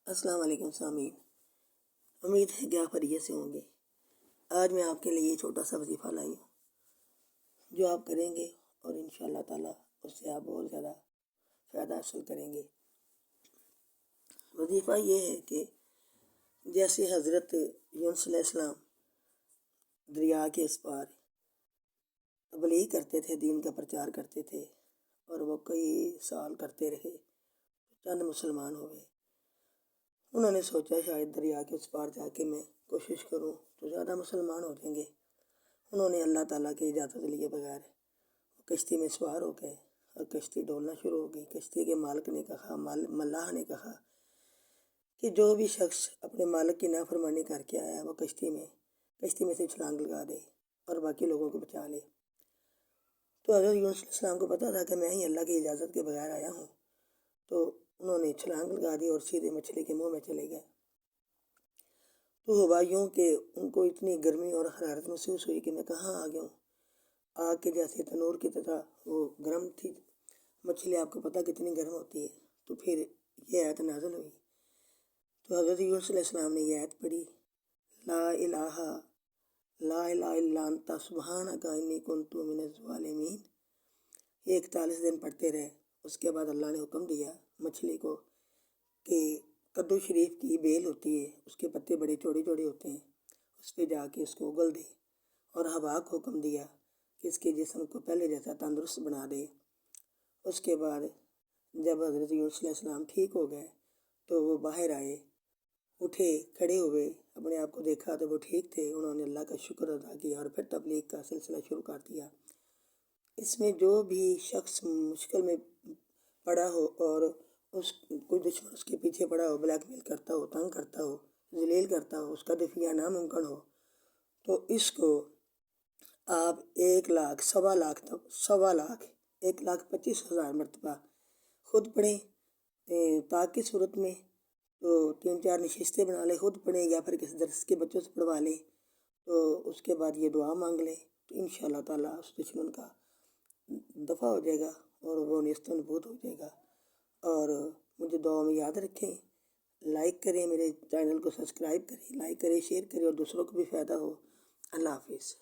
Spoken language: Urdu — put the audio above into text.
السلام علیکم سامعین، امید ہے کہ آپ خیریت سے ہوں گے۔ آج میں آپ کے لیے یہ چھوٹا سا وظیفہ لائی ہوں جو آپ کریں گے اور انشاءاللہ تعالیٰ اس سے آپ بہت زیادہ فائدہ حاصل کریں گے۔ وظیفہ یہ ہے کہ جیسے حضرت یونس علیہ السلام دریا کے اس پار تبلیغ کرتے تھے، دین کا پرچار کرتے تھے، اور وہ کئی سال کرتے رہے، چند مسلمان ہوئے۔ انہوں نے سوچا شاید دریا کے اس پار جا کے میں کوشش کروں تو زیادہ مسلمان ہو جائیں گے۔ انہوں نے اللہ تعالیٰ کی اجازت لیے بغیر کشتی میں سوار ہو گئے اور کشتی ڈولنا شروع ہو گئی۔ کشتی کے مالک نے کہا، ملاح نے کہا کہ جو بھی شخص اپنے مالک کی نافرمانی کر کے آیا وہ کشتی میں سے چھلانگ لگا دے اور باقی لوگوں کو بچا لے۔ تو حضرت یونس علیہ السلام کو پتہ تھا کہ میں ہی اللہ کی اجازت کے بغیر آیا ہوں، تو انہوں نے چھلانگ لگا دی اور سیدھے مچھلی کے منہ میں چلے گئے۔ تو ہوا یوں کہ ان کو اتنی گرمی اور حرارت محسوس ہوئی کہ میں کہاں آ گیا ہوں۔ آگ کے جیسے تنور کی طرح وہ گرم تھی مچھلی، آپ کو پتہ کتنی گرم ہوتی ہے۔ تو پھر یہ آیت نازل ہوئی، تو حضرت یونس علیہ السلام نے یہ آیت پڑھی، لا الہ الا انت سبحانک انی کنت من الظالمین۔ یہ 41 دن پڑھتے رہے۔ اس کے بعد اللہ نے حکم دیا مچھلی کو کہ کدو شریف کی بیل ہوتی ہے، اس کے پتے بڑے چوڑے چوڑے ہوتے ہیں، اس پہ جا کے اس کو اگل دے، اور ہوا کو حکم دیا کہ اس کے جسم کو پہلے جیسا تندرست بنا دے۔ اس کے بعد جب حضرت یونس علیہ السلام ٹھیک ہو گئے تو وہ باہر آئے، اٹھے، کھڑے ہوئے، اپنے آپ کو دیکھا تو وہ ٹھیک تھے۔ انہوں نے اللہ کا شکر ادا کیا اور پھر تبلیغ کا سلسلہ شروع کر دیا۔ اس میں جو بھی شخص مشکل میں پڑا ہو اور کوئی دشمن اس کے پیچھے پڑا ہو، بلیک میل کرتا ہو، تنگ کرتا ہو، ذلیل کرتا ہو، اس کا دفعہ ناممکن ہو، تو اس کو آپ 1,00,000 1,25,000 مرتبہ خود پڑھیں، طاق کی صورت میں، تو 3-4 نشستیں بنا لیں، خود پڑھیں یا پھر کسی درس کے بچوں سے پڑھوا لیں، تو اس کے بعد یہ دعا مانگ لیں تو انشاءاللہ تعالیٰ اس دشمن کا دفع ہو جائے گا اور وہ نیست و نابود ہو جائے گا۔ اور مجھے دعا میں یاد رکھیں، لائک کریں، میرے چینل کو سبسکرائب کریں، لائک کریں، شیئر کریں اور دوسروں کو بھی فائدہ ہو۔ اللہ حافظ۔